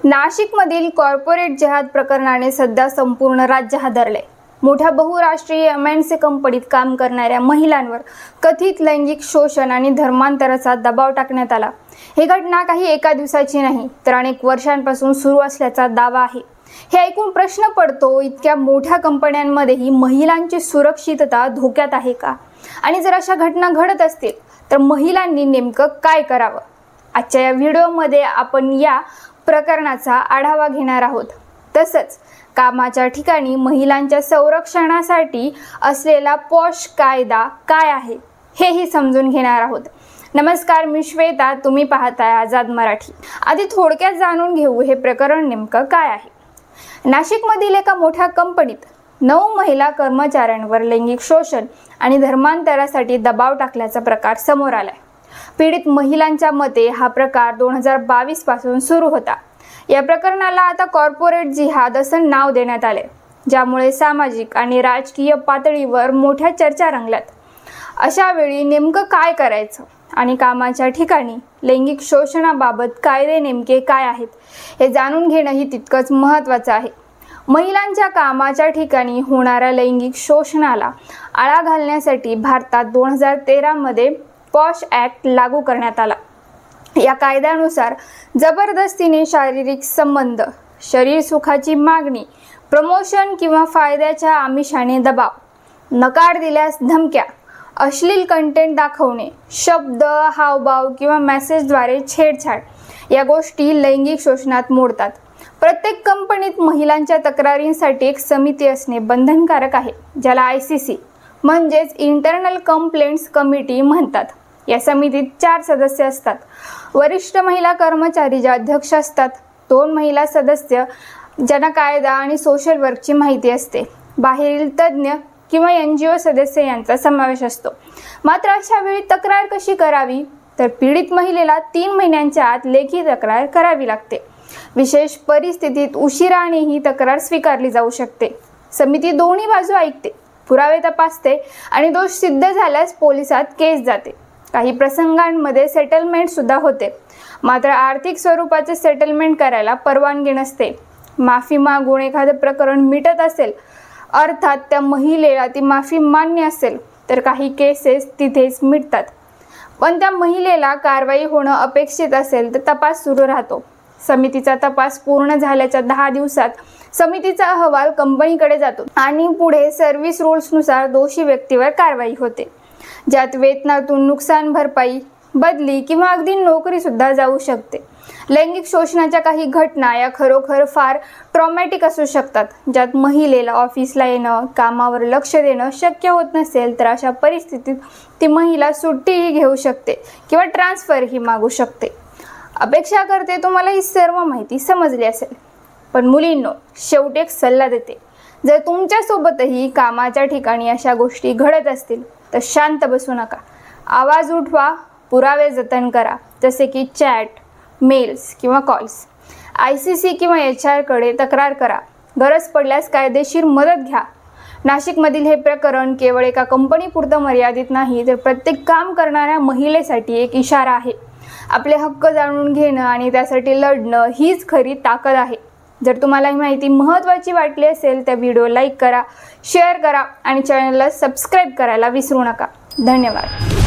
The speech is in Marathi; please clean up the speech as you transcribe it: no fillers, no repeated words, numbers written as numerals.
नाशिकमधील कॉर्पोरेट जिहाद प्रकरणाने सध्या संपूर्ण राज्य हादरले। मोठ्या बहुराष्ट्रीय MNC कंपनीत काम करणाऱ्या महिलांवर कथित लैंगिक शोषण आणि धर्मांतराचा दबाव टाकण्यात आला। ही घटना काही एका दिवसाची नाही तर अनेक वर्षांपासून सुरू असल्याचा दावा आहे। हे ऐकून प्रश्न पडतो, इतक्या मोठ्या कंपन्यांमध्येही महिलांची सुरक्षितता धोक्यात आहे का? आणि जर अशा घटना घडत असतील तर महिलांनी नेमकं काय करावं? आजच्या या व्हिडिओमध्ये आपण या प्रकरणाचा आढावा घेणार आहोत। तसंच कामाच्या ठिकाणी महिलांच्या संरक्षणासाठी असलेला पॉश कायदा काय आहे हेही समजून घेणार आहोत। नमस्कार, मी श्वेता, तुम्ही पाहताय आझाद मराठी। आधी थोडक्यात जाणून घेऊ हे प्रकरण नेमकं काय आहे। नाशिकमधील एका मोठ्या कंपनीत 9 महिला कर्मचाऱ्यांवर लैंगिक शोषण आणि धर्मांतरासाठी दबाव टाकल्याचा प्रकार समोर आलाय। पीडित महिलांच्या मते हा प्रकार 2022 पासून सुरू होता। या प्रकरणाला आता कॉर्पोरेट जिहाद असं नाव देण्यात आले, ज्यामुळे सामाजिक आणि राजकीय पातळीवर मोठ्या चर्चा रंगल्यात। अशा वेळी नेमकं काय करायचं आणि कामाच्या ठिकाणी लैंगिक शोषणाबाबत कायदे नेमके काय आहेत हे जाणून घेणंही तितकंच महत्त्वाचं आहे। महिलांच्या कामाच्या ठिकाणी होणाऱ्या लैंगिक शोषणाला आळा घालण्यासाठी भारतात 2013 मध्ये पॉश ॲक्ट लागू करण्यात आला। या कायद्यानुसार जबरदस्तीने शारीरिक संबंध, शरीर सुखाची मागणी, प्रमोशन किंवा फायद्याच्या आमिषाने दबाव, नकार दिल्यास धमक्या, अश्लील कंटेंट दाखवणे, शब्द, हावभाव किंवा मेसेजद्वारे छेडछाड या गोष्टी लैंगिक शोषणात मोडतात। प्रत्येक कंपनीत महिलांच्या तक्रारींसाठी एक समिती असणे बंधनकारक आहे, ज्याला ICC म्हणजेच इंटरनल कंप्लेंट्स कमिटी म्हणतात। या समितीत 4 सदस्य असतात। वरिष्ठ महिला कर्मचारी ज्या अध्यक्ष असतात, 2 महिला सदस्य ज्यांना कायदा आणि सोशल वर्कची माहिती असते, बाहेरील तज्ज्ञ किंवा NGO सदस्य यांचा समावेश असतो। मात्र अशा वेळी तक्रार कशी करावी तर पीडित महिलेला 3 महिन्यांच्या आत लेखी तक्रार करावी लागते। विशेष परिस्थितीत उशिराने ही तक्रार स्वीकारली जाऊ शकते। समिती दोन्ही बाजू ऐकते, पुरावे तपासते आणि दोष सिद्ध झाल्यास पोलिसात केस जाते। काही प्रसंगांमध्ये सेटलमेंट सुद्धा होते, मात्र आर्थिक स्वरूपाचे सेटलमेंट करायला परवानगी नसते। माफी मागून एखादं प्रकरण मिटत असेल, अर्थात त्या महिलेला ती माफी मान्य असेल, तर काही केसेस तिथेच मिटतात। पण त्या महिलेला कारवाई होणं अपेक्षित असेल तर तपास सुरू राहतो। समितीचा तपास पूर्ण झाल्याच्या 10 दिवसात समितीचा अहवाल कंपनीकडे जातो आणि पुढे सर्व्हिस रूल्सनुसार दोषी व्यक्तीवर कारवाई होते, ज्यात वेतनातून नुकसान भरपाई, बदली किंवा अगदी नोकरी सुद्धा जाऊ शकते। लैंगिक शोषणाच्या काही घटना या खरोखर फार ट्रॉमॅटिक असू शकतात, ज्यात महिलेला ऑफिसला येणं, कामावर लक्ष देणं शक्य होत नसेल तर अशा परिस्थितीत ती महिला सुट्टीही घेऊ शकते किंवा ट्रान्सफरही मागू शकते। अपेक्षा करते तुम्हाला ही सर्व माहिती समजली असेल, पण मुलींनो, शेवटी एक सल्ला देते, जर तुमच्यासोबतही कामाच्या ठिकाणी अशा गोष्टी घडत असतील तर शांत बसू नका। आवाज उठवा, पुरावे जतन करा, जसे की चॅट, मेल्स किंवा कॉल्स। ICC किंवा HR कडे तक्रार करा, गरज पडल्यास कायदेशीर मदत घ्या। नाशिकमधील हे प्रकरण केवळ एका कंपनीपुरतं मर्यादित नाही, तर प्रत्येक काम करणाऱ्या महिलेसाठी एक इशारा आहे। आपले हक्क जाणून घेणं आणि त्यासाठी लढणं हीच खरी ताकद आहे। जर तुम्हाला ही माहिती महत्त्वाची वाटली असेल तर व्हिडिओ लाईक करा, शेअर करा आणि चॅनलला सबस्क्राईब करायला विसरू नका। धन्यवाद।